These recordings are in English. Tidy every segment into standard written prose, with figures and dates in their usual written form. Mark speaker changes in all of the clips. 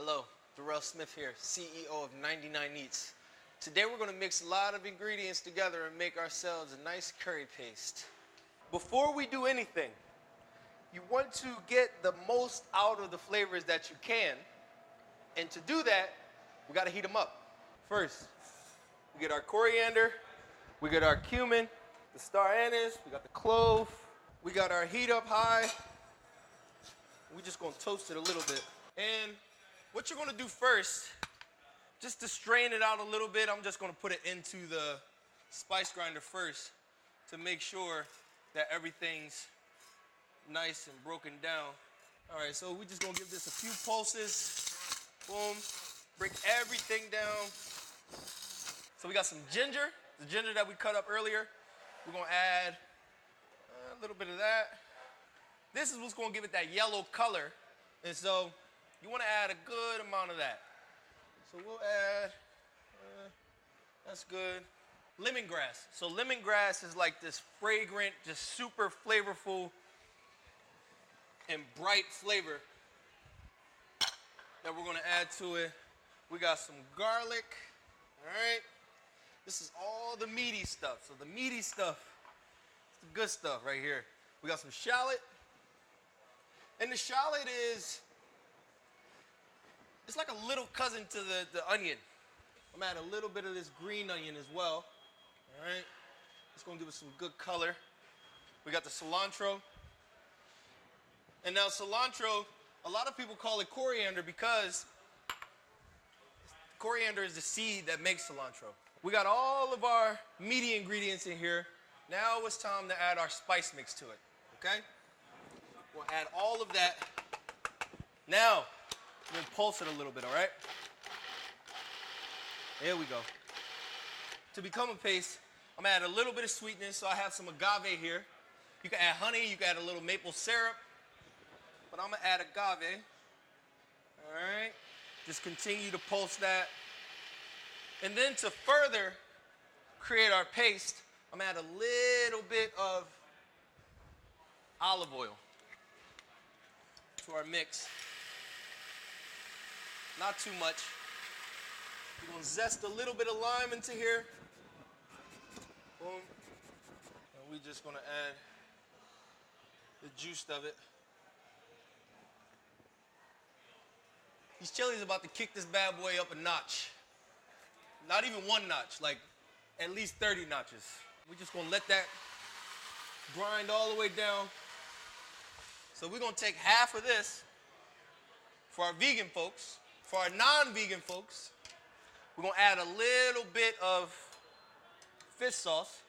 Speaker 1: Hello, Derrell Smith here, CEO of 99 Eats. Today we're going to mix a lot of ingredients together and make ourselves a nice curry paste. Before we do anything, you want to get the most out of the flavors that you can. And to do that, we got to heat them up. First, we get our coriander, we get our cumin, the star anise, we got the clove, we got our heat up high. We're just going to toast it a little bit. And what you're going to do first, just to strain it out a little bit, I'm just going to put it into the spice grinder first to make sure that everything's nice and broken down. All right, so we're just going to give this a few pulses. Boom. Break everything down. So we got some ginger, the ginger that we cut up earlier. We're going to add a little bit of that. This is what's going to give it that yellow color. And so you want to add a good amount of that. So we'll add, that's good. Lemongrass. So lemongrass is like this fragrant, just super flavorful and bright flavor that we're going to add to it. We got some garlic, all right? This is all the meaty stuff. So the meaty stuff, it's the good stuff right here. We got some shallot. And the shallot is, it's like a little cousin to the onion. I'm adding a little bit of this green onion as well. All right, it's gonna give us some good color. We got the cilantro. And now cilantro, a lot of people call it coriander because coriander is the seed that makes cilantro. We got all of our meaty ingredients in here. Now it's time to add our spice mix to it, okay? We'll add all of that. Now, we're gonna pulse it a little bit, all right? There we go. To become a paste, I'm gonna add a little bit of sweetness, so I have some agave here. You can add honey, you can add a little maple syrup, but I'm gonna add agave. All right, just continue to pulse that. And then to further create our paste, I'm gonna add a little bit of olive oil to our mix. Not too much. We're gonna zest a little bit of lime into here. Boom. And we're just gonna add the juice of it. These chilies about to kick this bad boy up a notch. Not even one notch, like at least 30 notches. We're just gonna let that grind all the way down. So we're gonna take half of this for our vegan folks. For our non-vegan folks, we're gonna add a little bit of fish sauce.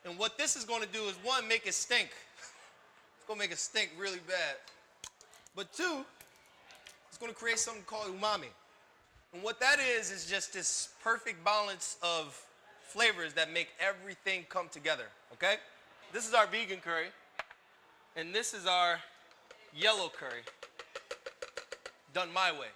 Speaker 1: And what this is gonna do is, one, make it stink. It's gonna make it stink really bad. But two, it's gonna create something called umami. And what that is just this perfect balance of flavors that make everything come together, okay? This is our vegan curry, and this is our yellow curry, done my way.